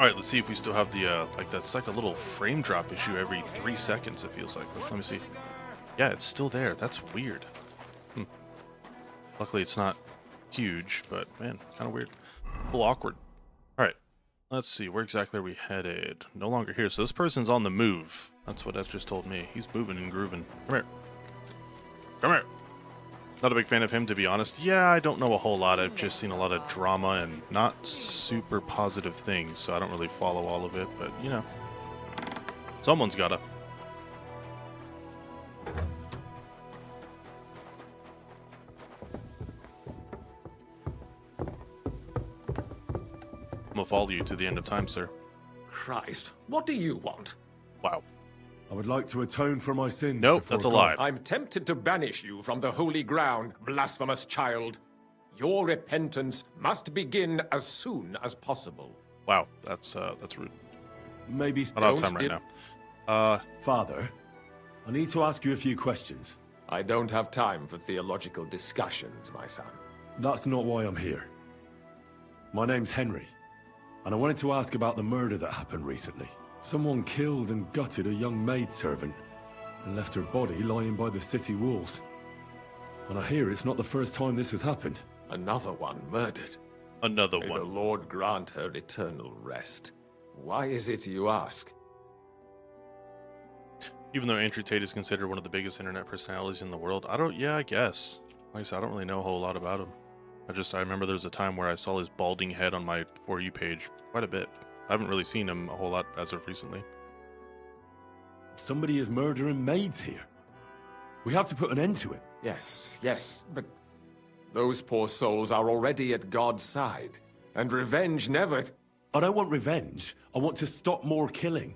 All right, let's see if we still have the, that's like a little frame drop issue every 3 seconds, it feels like. Let me see. Yeah, it's still there. That's weird. Luckily, it's not huge, but man, kind of weird. A little awkward. All right, let's see. Where exactly are we headed? No longer here. So this person's on the move. That's what F just told me. He's moving and grooving. Come here. Come here. Not a big fan of him, to be honest. Yeah, I don't know a whole lot. I've just seen a lot of drama and not super positive things, so I don't really follow all of it, but, you know. Someone's gotta. I'm gonna follow you to the end of time, sir. Christ, what do you want? Wow. I would like to atone for my sins. Nope, before that's a God. lie. I'm tempted to banish you from the holy ground, blasphemous child. Your repentance must begin as soon as possible. Wow, that's rude. Maybe. I don't have time right now. Father, I need to ask you a few questions. I don't have time for theological discussions, my son. That's not why I'm here. My name's Henry, and I wanted to ask about the murder that happened recently. Someone killed and gutted a young maidservant and left her body lying by the city walls. And I hear it's not the first time this has happened. Another one murdered. Another May the one. Lord grant her eternal rest. Why is it you ask? Even though Andrew Tate is considered one of the biggest internet personalities in the world, I guess. Like I said, I don't really know a whole lot about him. I remember there was a time where I saw his balding head on my For You page quite a bit. I haven't really seen him a whole lot as of recently. Somebody is murdering maids here. We have to put an end to it. Yes, but those poor souls are already at God's side, and revenge never... I don't want revenge. I want to stop more killing.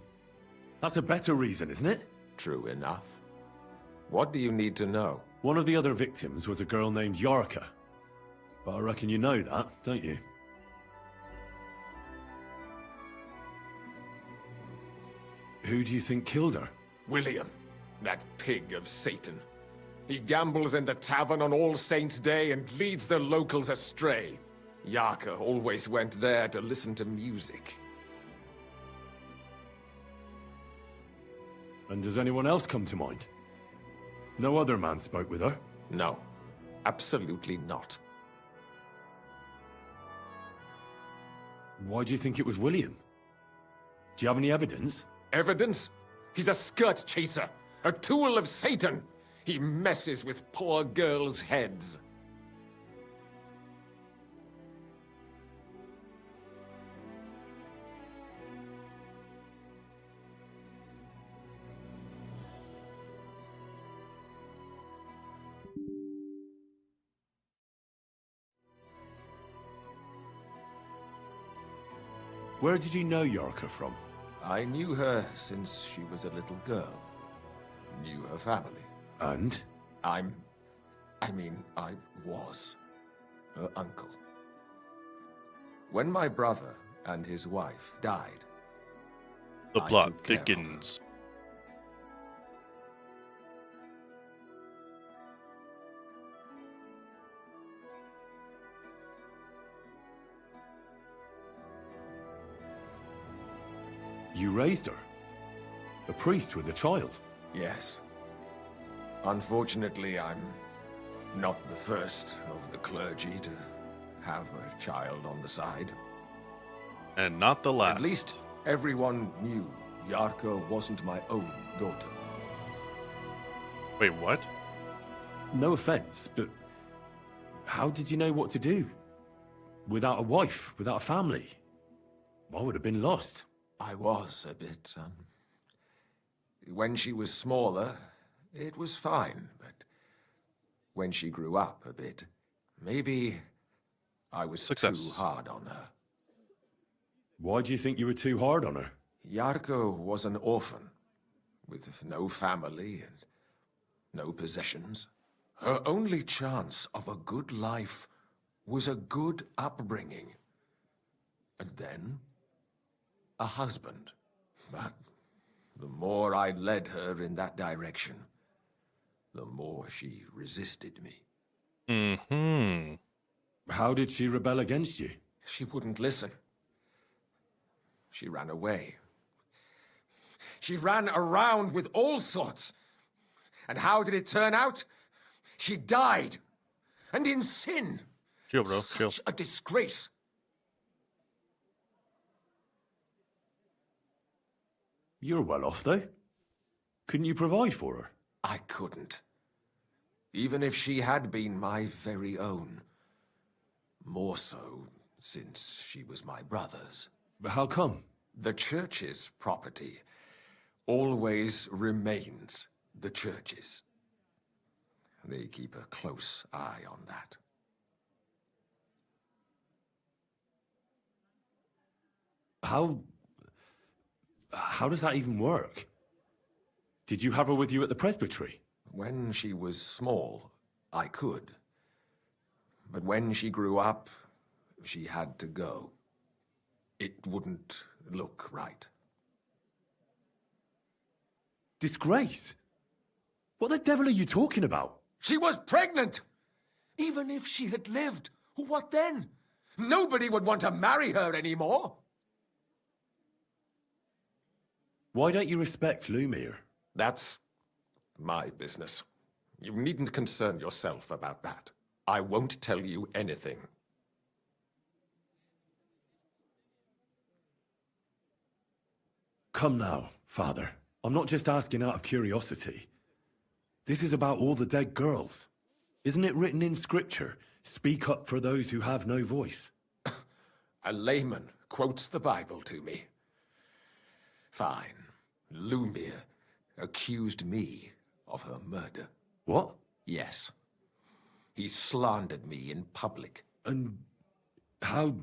That's a better reason, isn't it? True enough. What do you need to know? One of the other victims was a girl named Yarka. But I reckon you know that, don't you? Who do you think killed her? William, that pig of Satan. He gambles in the tavern on All Saints' Day and leads the locals astray. Yarka always went there to listen to music. And does anyone else come to mind? No other man spoke with her? No, absolutely not. Why do you think it was William? Do you have any evidence? Evidence? He's a skirt chaser, a tool of Satan. He messes with poor girls' heads. Where did you know Yarka from? I knew her since she was a little girl. Knew her family. And? I was her uncle. When my brother and his wife died, The I plot took care of her. thickens. You raised her? A priest with a child? Yes. Unfortunately, I'm not the first of the clergy to have a child on the side. And not the last. At least everyone knew Yarka wasn't my own daughter. Wait, what? No offense, but how did you know what to do? Without a wife, without a family? I would have been lost. I was a bit, When she was smaller, it was fine, but when she grew up a bit, maybe I was Success. too hard on her. Why do you think you were too hard on her? Yarko was an orphan, with no family and no possessions. Her only chance of a good life was a good upbringing. And then, a husband. But the more I led her in that direction, the more she resisted me. How did she rebel against you? She wouldn't listen. she ran away. She ran around with all sorts. And how did it turn out? She died. And in sin. Chill, bro. Chill. Such a disgrace. You're well off, though. Couldn't you provide for her? I couldn't. Even if she had been my very own. More so, since she was my brother's. But how come? The church's property always remains the church's. They keep a close eye on that. How does that even work? Did you have her with you at the presbytery? When she was small, I could. But when she grew up, she had to go. It wouldn't look right. Disgrace? What the devil are you talking about? She was pregnant! Even if she had lived, what then? Nobody would want to marry her anymore. Why don't you respect Lumiere? That's my business. You needn't concern yourself about that. I won't tell you anything. Come now, Father. I'm not just asking out of curiosity. This is about all the dead girls. Isn't it written in Scripture, speak up for those who have no voice? A layman quotes the Bible to me. Fine. Lumiere accused me of her murder. What? Yes. He slandered me in public. And how...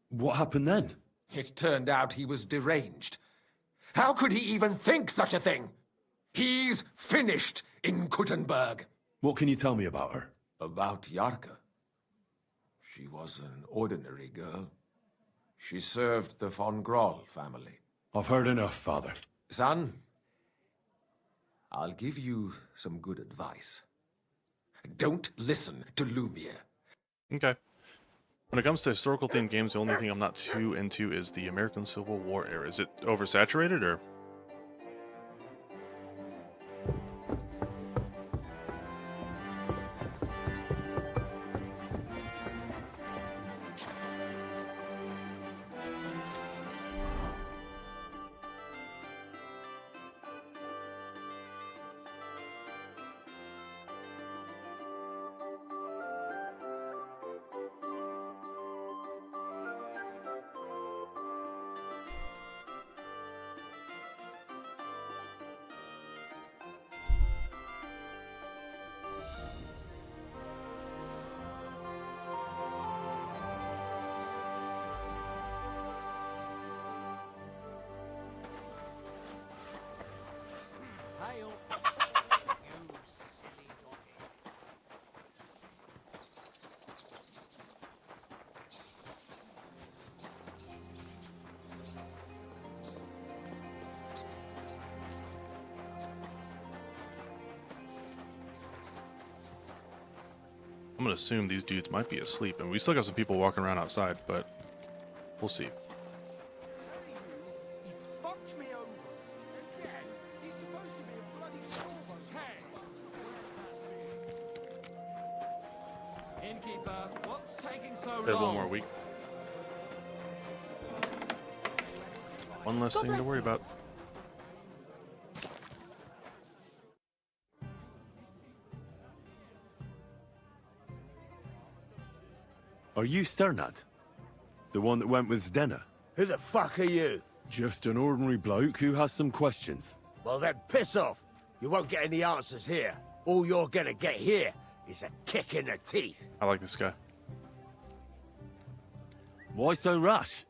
What happened then? It turned out he was deranged. How could he even think such a thing? He's finished in Kuttenberg. What can you tell me about her? About Yarka. She was an ordinary girl. She served the von Groll family. I've heard enough, Father. Son, I'll give you some good advice. Don't listen to Lumiere. Okay. When it comes to historical themed games, the only thing I'm not too into is the American Civil War era. Is it oversaturated or? I'm gonna assume these dudes might be asleep, and we still got some people walking around outside, but we'll see. He fucked me over. Again, he's supposed to be a bloody scoreboard. Hey! Innkeeper, what's taking so There's one long? more week. One less thing to worry about. Are you Sternad? The one that went with Zdenna? Who the fuck are you? Just an ordinary bloke who has some questions. Well then, piss off. You won't get any answers here. All you're gonna get here is a kick in the teeth. I like this guy. Why so rash?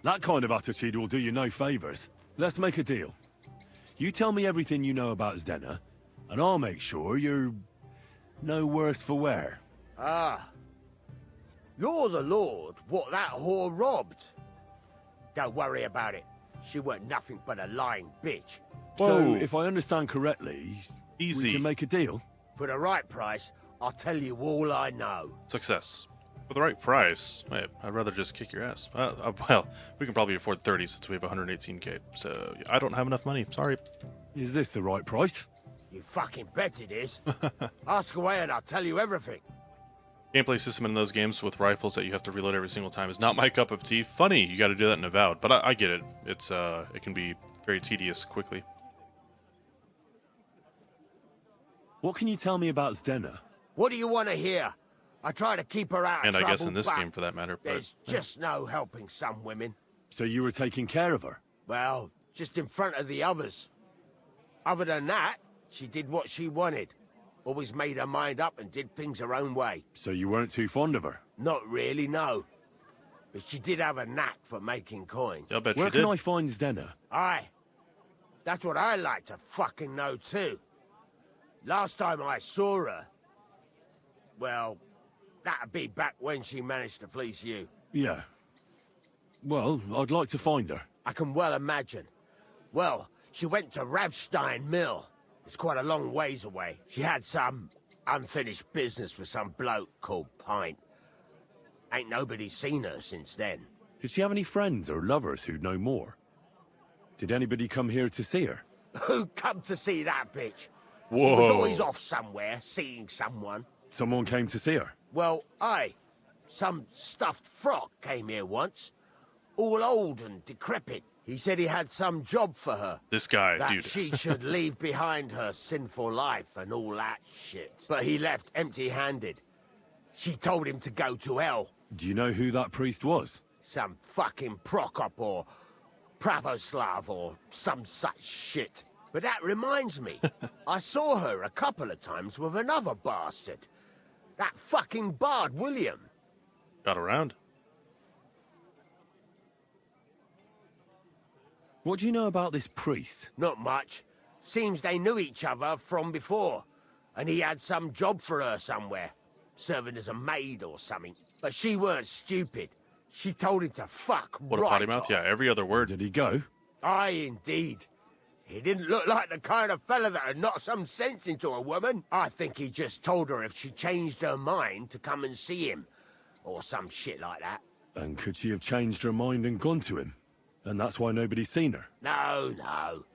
That kind of attitude will do you no favors. Let's make a deal. You tell me everything you know about Zdenna, and I'll make sure you're no worse for wear. Ah. You're the lord what that whore robbed. Don't worry about it. She weren't nothing but a lying bitch. So, Whoa. if I understand correctly, Easy. we can make a deal. For the right price, I'll tell you all I know. Success. For the right price, I'd rather just kick your ass. Well, we can probably afford 30 since we have 118k. So I don't have enough money. Sorry. Is this the right price? You fucking bet it is. Ask away and I'll tell you everything. Gameplay system in those games with rifles that you have to reload every single time is not my cup of tea. Funny, you got to do that in Avowed, but I get it. It's it can be very tedious quickly. What can you tell me about Zdena? What do you want to hear? I try to keep her out of And I trouble, guess in this but game, for that matter. But there's just no helping some women. So you were taking care of her? Well, just in front of the others. Other than that, she did what she wanted. Always made her mind up and did things her own way. So you weren't too fond of her? Not really, no. But she did have a knack for making coin. I bet Where you can did. I find Zdena? Aye. That's what I like to fucking know too. Last time I saw her... Well, that'd be back when she managed to fleece you. Yeah. Well, I'd like to find her. I can well imagine. Well, she went to Ravstein Mill. It's quite a long ways away. She had some unfinished business with some bloke called Pint. Ain't nobody seen her since then. Did she have any friends or lovers who'd know more? Did anybody come here to see her? Who come to see that bitch? She Whoa. was always off somewhere, seeing someone. Someone came to see her? Well, aye. Some stuffed frog came here once. All old and decrepit. He said he had some job for her. This guy, That dude. she should leave behind her sinful life and all that shit. But he left empty-handed. She told him to go to hell. Do you know who that priest was? Some fucking Prokop or Pravoslav or some such shit. But that reminds me, I saw her a couple of times with another bastard. That fucking bard, William. Got around. What do you know about this priest? Not much. Seems they knew each other from before. And he had some job for her somewhere. Serving as a maid or something. But she weren't stupid. She told him to fuck What a right potty mouth. off. Yeah, every other word. Did he go? Aye, indeed. He didn't look like the kind of fella that would knock some sense into a woman. I think he just told her if she changed her mind to come and see him. Or some shit like that. And could she have changed her mind and gone to him? And that's why nobody's seen her? No, no.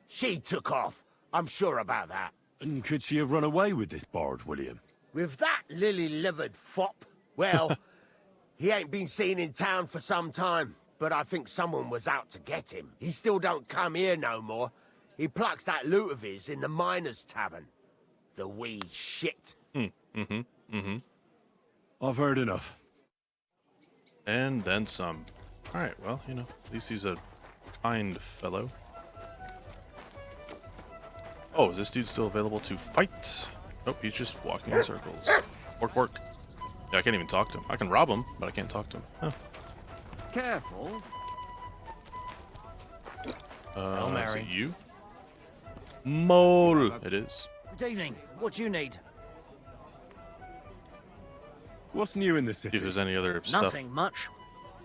She took off. I'm sure about that. And could she have run away with this bard, William? With that lily-livered fop? Well, he ain't been seen in town for some time. But I think someone was out to get him. He still don't come here no more. He plucks that loot of his in the Miners' Tavern. The wee shit. I've heard enough. And then some. Alright, well, you know, at least he's a kind fellow. Oh, is this dude still available to fight? Nope, he's just walking in circles. Work, work. Yeah, I can't even talk to him. I can rob him, but I can't talk to him. Huh. Careful. Is Mary. it you? Mole! It is. Good evening. What do you need? What's new in the See if city? there's any other stuff. Nothing much.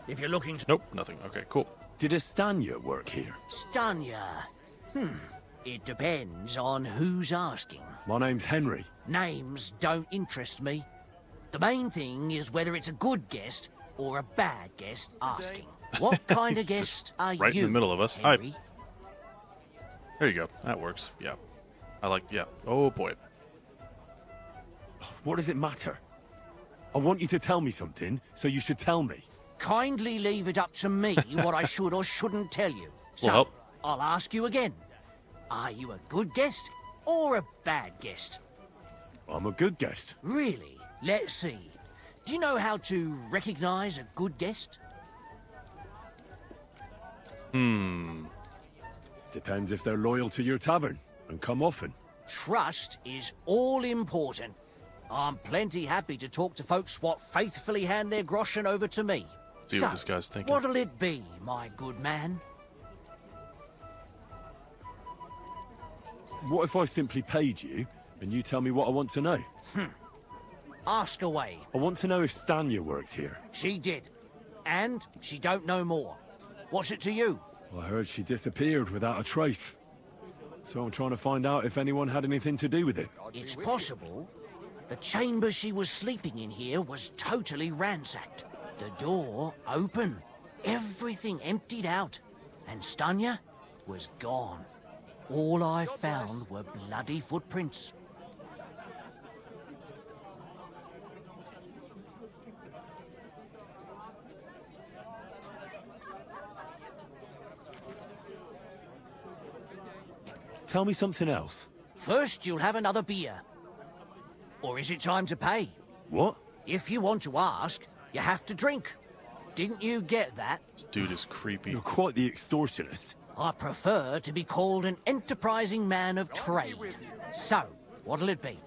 If you're looking to Nope, nothing. Okay, cool. Did Estanya work here? stun ya. It depends on who's asking. My name's Henry. Names don't interest me. The main thing is whether it's a good guest or a bad guest asking. What kind of guest are Right in you, the middle of us. Hi. Henry? There you go. That works. Yeah. I like, yeah. Oh boy. What does it matter? I want you to tell me something, so you should tell me. Kindly leave it up to me what I should or shouldn't tell you. So, Well, help. I'll ask you again. Are you a good guest or a bad guest? I'm a good guest. Really? Let's see. Do you know how to recognize a good guest? Depends if they're loyal to your tavern and come often. Trust is all important. I'm plenty happy to talk to folks what faithfully hand their groschen over to me. See so, what this guy's thinking. what'll it be, my good man? What if I simply paid you and you tell me what I want to know? Ask away. I want to know if Stanya works here. She did. And she don't know more. What's it to you? I heard she disappeared without a trace. So I'm trying to find out if anyone had anything to do with it. It's possible, The chamber she was sleeping in here was totally ransacked. The door open. Everything emptied out. And Stanya was gone. All I found were bloody footprints. Tell me something else. First, you'll have another beer. Or is it time to pay? What? If you want to ask, you have to drink. Didn't you get that? This dude is creepy. You're quite the extortionist. I prefer to be called an enterprising man of trade. So, what'll it be?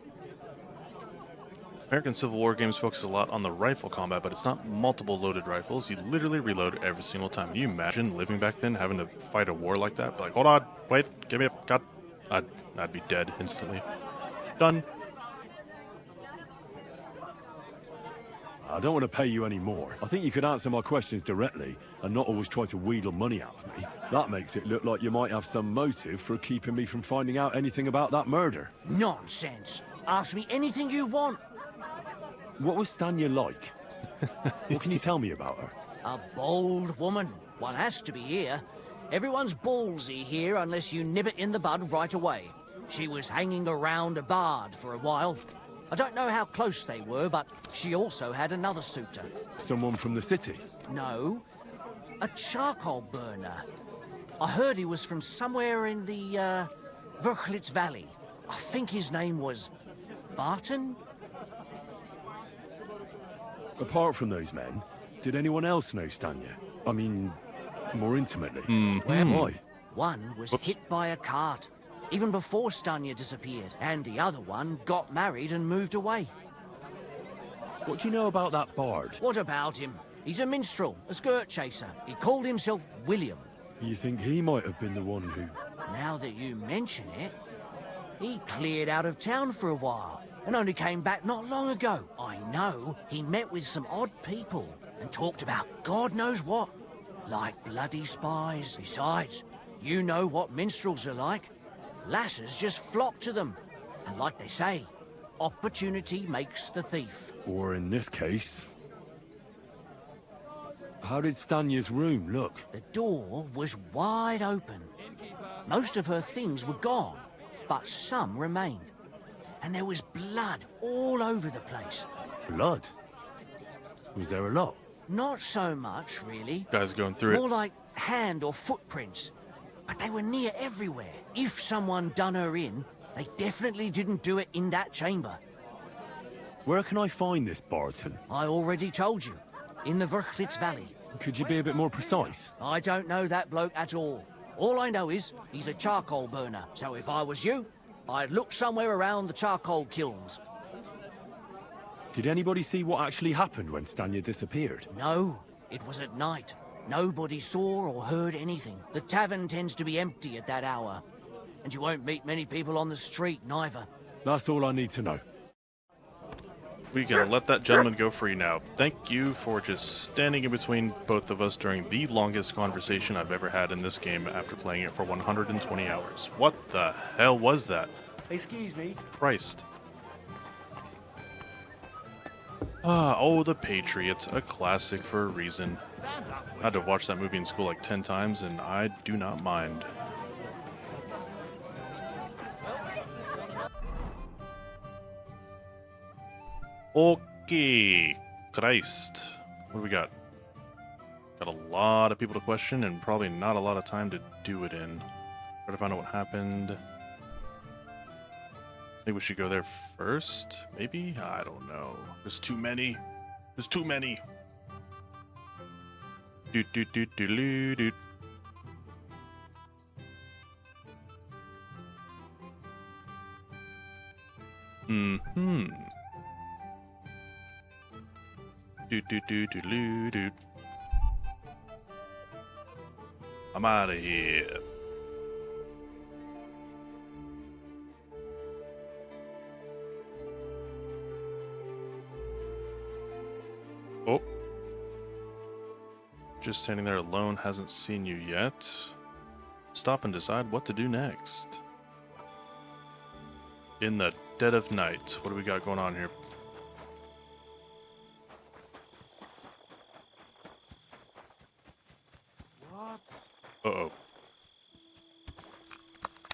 American Civil War games focus a lot on the rifle combat, but it's not multiple loaded rifles. You literally reload every single time. Can you imagine living back then, having to fight a war like that? Like, hold on, wait, give me a gun. I'd be dead instantly. Done. I don't want to pay you any more. I think you could answer my questions directly and not always try to wheedle money out of me. That makes it look like you might have some motive for keeping me from finding out anything about that murder. Nonsense. Ask me anything you want. What was Stanya like? What can you tell me about her? A bold woman. One has to be here. Everyone's ballsy here unless you nib it in the bud right away. She was hanging around a bard for a while. I don't know how close they were, but she also had another suitor. Someone from the city? No, a charcoal burner. I heard he was from somewhere in the, Verchlitz Valley. I think his name was Barton? Apart from those men, did anyone else know Stanya? I mean, more intimately. Well, Why? one was hit by a cart, even before Stanya disappeared, and the other one got married and moved away. What do you know about that bard? What about him? He's a minstrel, a skirt chaser. He called himself William. You think he might have been the one who... Now that you mention it, he cleared out of town for a while and only came back not long ago. I know he met with some odd people and talked about God knows what, like bloody spies. Besides, you know what minstrels are like. Lasses just flock to them. And like they say, opportunity makes the thief. Or in this case... How did Stanya's room look? The door was wide open. Most of her things were gone, but some remained. And there was blood all over the place. Blood? Was there a lot? Not so much, really. Guys going through More it. like hand or footprints. But they were near everywhere. If someone done her in, they definitely didn't do it in that chamber. Where can I find this Barton? I already told you. In the Verchlitz Valley. Could you be a bit more precise? I don't know that bloke at all. All I know is he's a charcoal burner. So if I was you, I'd look somewhere around the charcoal kilns. Did anybody see what actually happened when Stanya disappeared? No, it was at night. Nobody saw or heard anything. The tavern tends to be empty at that hour. And you won't meet many people on the street, neither. That's all I need to know. We can let that gentleman go free now. Thank you for just standing in between both of us during the longest conversation I've ever had in this game after playing it for 120 hours. What the hell was that? Excuse me. Christ. Oh, The Patriots, a classic for a reason. I had to watch that movie in school like 10 times, and I do not mind. Okay, Christ. What do we got? Got a lot of people to question and probably not a lot of time to do it in. Try to find out what happened. I think we should go there first, maybe? I don't know. There's too many. There's too many. Doot doot doot doot doot doot. Mm-hmm. Doot doot doot doot doot doot. I'm out of here. Oh. Just standing there alone, hasn't seen you yet. Stop and decide what to do next. In the Dead of night. What do we got going on here? What? Uh-oh.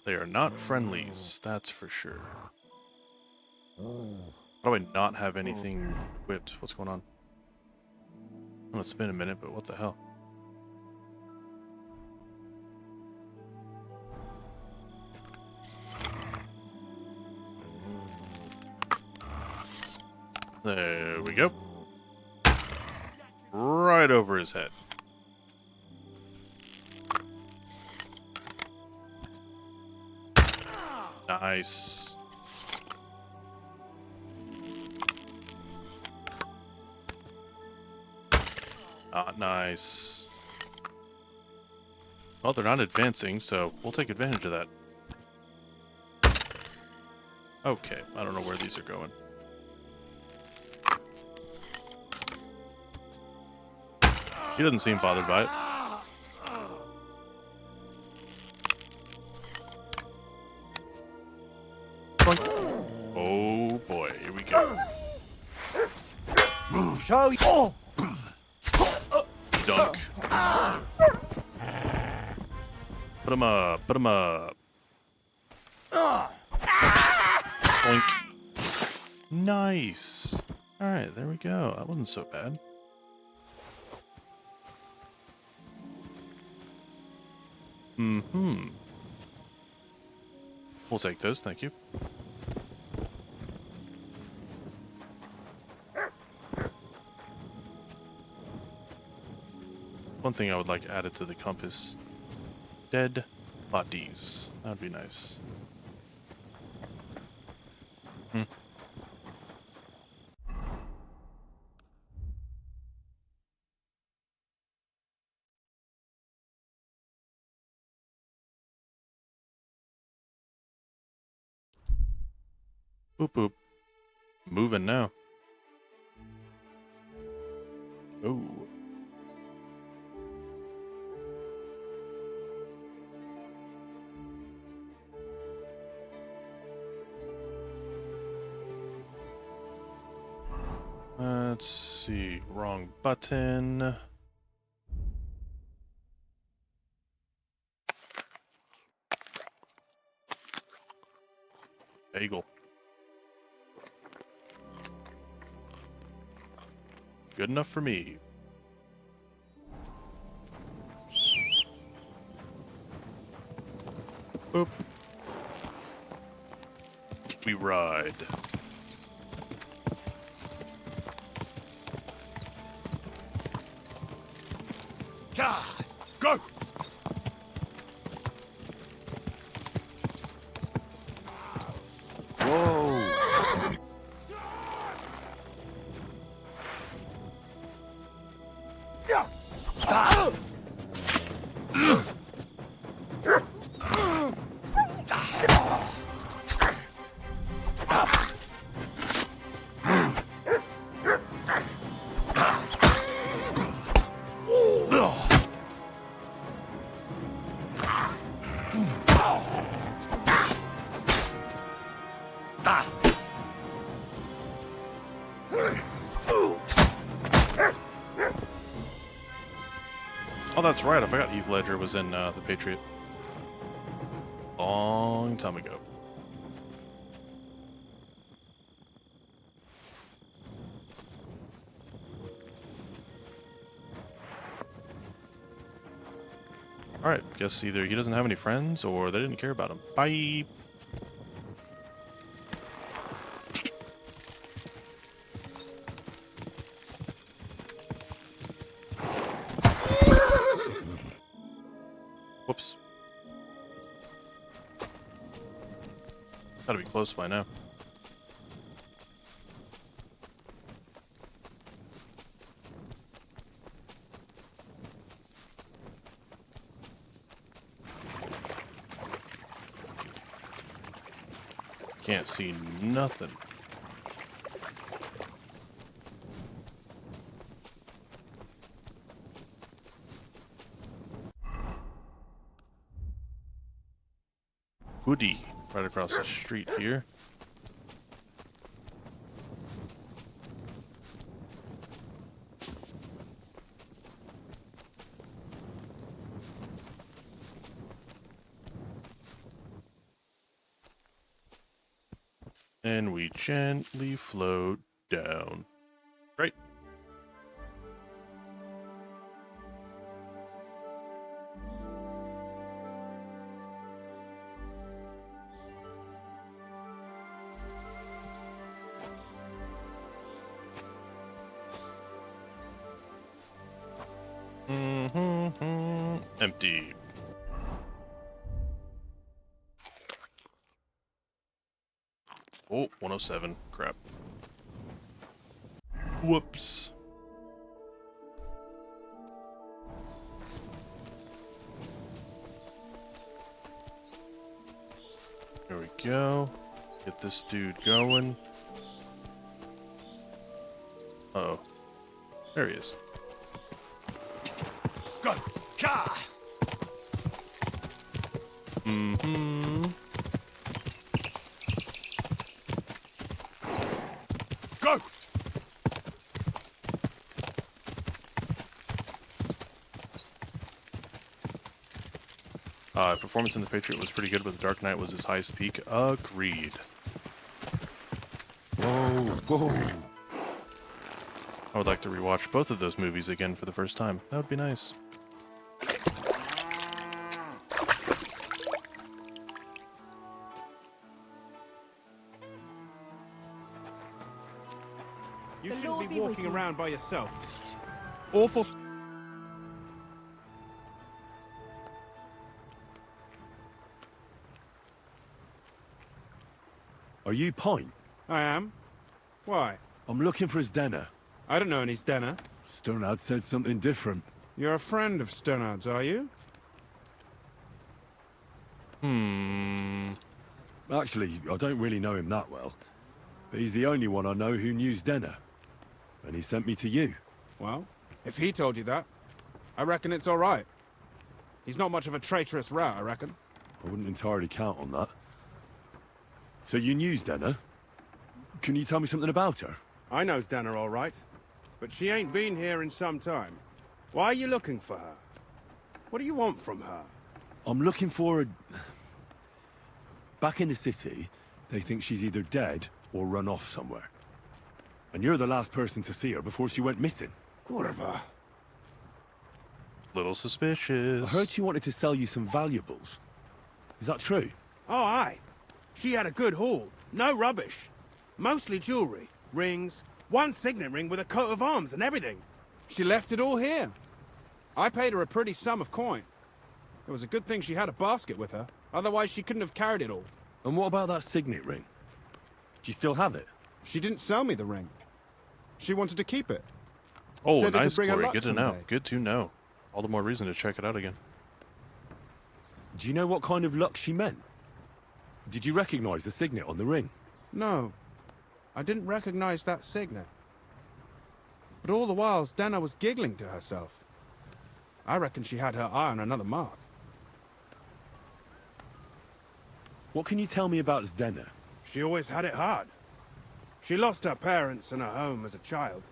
They are not friendlies, that's for sure. How do I not have anything equipped? What's going on? Oh, it's been a minute, but what the hell? There we go. Right over his head. Nice. Not nice. Well, they're not advancing, so we'll take advantage of that. Okay, I don't know where these are going. He doesn't seem bothered by it. Boink. Oh boy, here we go. Show you. Dunk. Put him up, put him up. Boink. Nice. Alright, there we go. That wasn't so bad. Mm-hmm. We'll take those, thank you. One thing I would like added to the compass. Dead bodies. That would be nice. Hmm. Boop boop. Moving now. Oh. Let's see. Wrong button. Bagel. Good enough for me. Boop. We ride. God, go! Oh, that's right. I forgot Heath Ledger was in The Patriot. Long time ago. Alright, guess either he doesn't have any friends or they didn't care about him. Bye! Whoops. Gotta be close by now. Can't see nothing. Woody, right across the street here. And we gently float down. Great. Empty. Oh, 107. Crap. Whoops. There we go. Get this dude going. Uh-oh. There he is. Go! Car! Mm-hmm. Go! Performance in The Patriot was pretty good, but The Dark Knight was his highest peak. Agreed. Go! I would like to rewatch both of those movies again for the first time. That would be nice. You The shouldn't Lord be be with walking you. around by yourself. Awful. Are you Pine? I am. Why? I'm looking for his Denner. I don't know any Stenner. Sternad said something different. You're a friend of Sternard's, are you? Actually, I don't really know him that well. But he's the only one I know who knew Denner. And he sent me to you. Well, if he told you that, I reckon it's all right. He's not much of a traitorous rat, I reckon. I wouldn't entirely count on that. So you knew Denner? Can you tell me something about her? I know Stenner all right, but she ain't been here in some time. Why are you looking for her? What do you want from her? I'm looking for a... Back in the city, they think she's either dead or run off somewhere. And you're the last person to see her before she went missing. Kurva. Little I suspicious. heard she wanted to sell you some valuables. Is that true? Oh, aye. She had a good haul. No rubbish. Mostly jewelry, rings, one signet ring with a coat of arms and everything. She left it all here. I paid her a pretty sum of coin. It was a good thing she had a basket with her. Otherwise, she couldn't have carried it all. And what about that signet ring? Do you still have it? She didn't sell me the ring. She wanted to keep it. Oh, Said it to nice, bring her Corey. luck Good to know. someday. Good to know. All the more reason to check it out again. Do you know what kind of luck she meant? Did you recognize the signet on the ring? No, I didn't recognize that signet. But all the while, Stenner was giggling to herself. I reckon she had her eye on another mark. What can you tell me about Zdenna? She always had it hard. She lost her parents and her home as a child.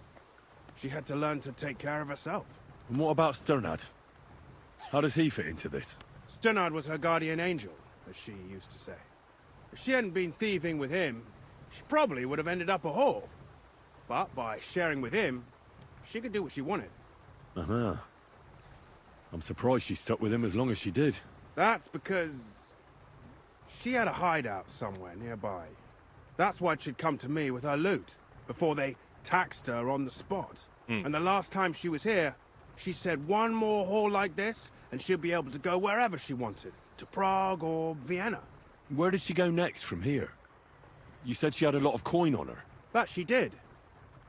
She had to learn to take care of herself. And what about Sternad? How does he fit into this? Sternard was her guardian angel, as she used to say. If she hadn't been thieving with him, she probably would have ended up a whore. But by sharing with him, she could do what she wanted. Uh-huh. I'm surprised she stuck with him as long as she did. That's because she had a hideout somewhere nearby. That's why she'd come to me with her loot, before they taxed her on the spot. And the last time she was here, she said one more haul like this, and she'll be able to go wherever she wanted. To Prague or Vienna. Where did she go next from here? You said she had a lot of coin on her. That she did.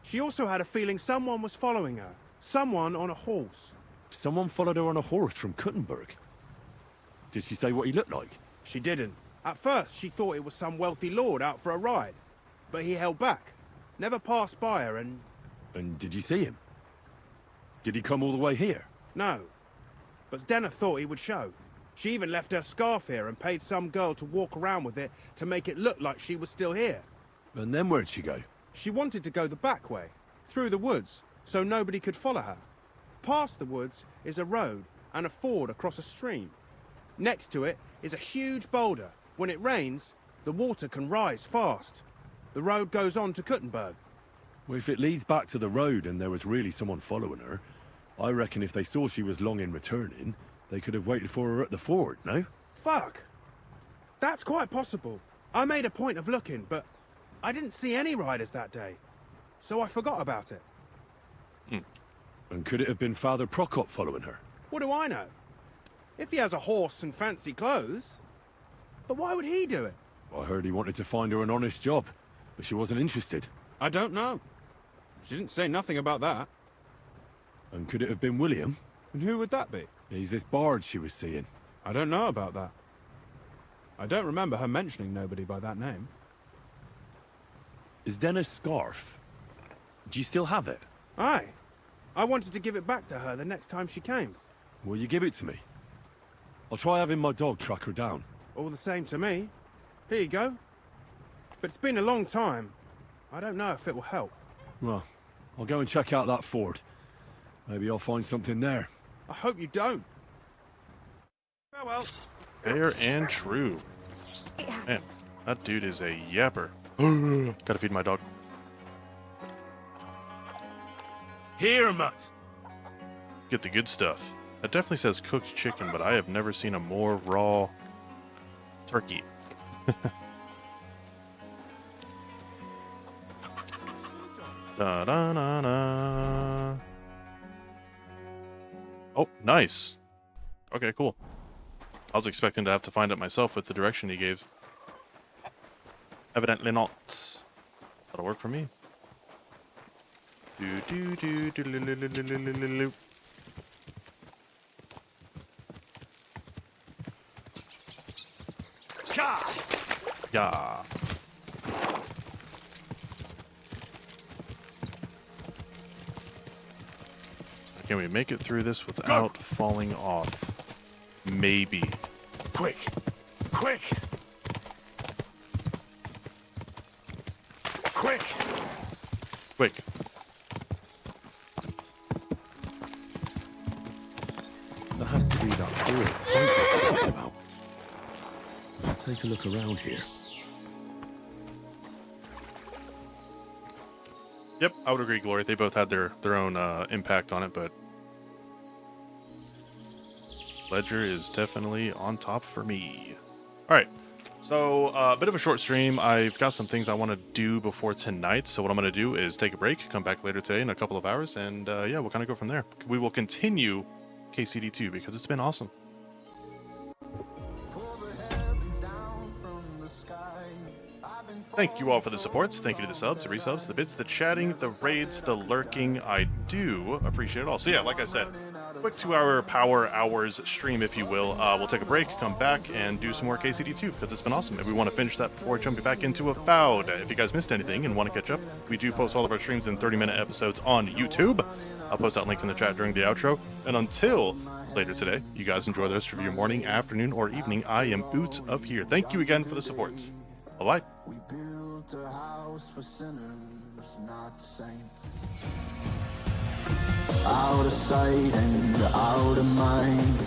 She also had a feeling someone was following her. Someone on a horse. Someone followed her on a horse from Kuttenberg. Did she say what he looked like? She didn't. At first, she thought it was some wealthy lord out for a ride. But he held back. Never passed by her and... And did you see him? Did he come all the way here? no. But Zdenna thought he would show. She even left her scarf here and paid some girl to walk around with it to make it look like she was still here. And then where'd she go? She wanted to go the back way, through the woods, so nobody could follow her. Past the woods is a road and a ford across a stream. Next to it is a huge boulder. When it rains, the water can rise fast. The road goes on to Kuttenberg. Well, if it leads back to the road and there was really someone following her, I reckon if they saw she was long in returning, they could have waited for her at the ford, no? Fuck! That's quite possible. I made a point of looking, but I didn't see any riders that day. So I forgot about it. And could it have been Father Prokop following her? What do I know? If he has a horse and fancy clothes. But why would he do it? I heard he wanted to find her an honest job, but she wasn't interested. I don't know. She didn't say nothing about that. And could it have been William? And who would that be? He's this bard she was seeing. I don't know about that. I don't remember her mentioning nobody by that name. Is Denna's scarf? Do you still have it? Aye. I wanted to give it back to her the next time she came. Will you give it to me? I'll try having my dog track her down. All the same to me. Here you go. But it's been a long time. I don't know if it will help. Well, I'll go and check out that ford. Maybe I'll find something there. I hope you don't. Farewell. Fair and true. Man, that dude is a yapper. Gotta feed my dog. Here, Mutt! Get the good stuff. That definitely says cooked chicken, but I have never seen a more raw turkey. Da, da, da, da. Oh, nice. Okay, cool. I was expecting to have to find it myself with the direction he gave. Evidently not. That'll work for me. Do, do, do, do, lo, lo, lo, lo, lo, lo, lo. Yeah. Can we make it through this without falling off? Maybe. Quick! Quick! Quick! Quick. That has to be that ford Frank was talking about. Let's take a look around here. Yep, I would agree, Glory. They both had their own impact on it, but Ledger is definitely on top for me. All right, so a bit of a short stream. I've got some things I want to do before tonight, so what I'm going to do is take a break, come back later today in a couple of hours, and yeah, we'll kind of go from there. We will continue KCD2 because it's been awesome. Thank you all for the supports. Thank you to the subs, the resubs, the bits, the chatting, the raids, the lurking. I do appreciate it all. So yeah, like I said, quick 2-hour power hours stream, if you will. We'll take a break, come back, and do some more KCD2 because it's been awesome. And we want to finish that before jumping back into Avowed. If you guys missed anything and want to catch up, we do post all of our streams in 30-minute episodes on YouTube. I'll post that link in the chat during the outro. And until later today, you guys enjoy the rest of your morning, afternoon, or evening. I am Boots of Here. Thank you again for the support. Bye-bye. We built a house for sinners, not saints. Out of sight and out of mind.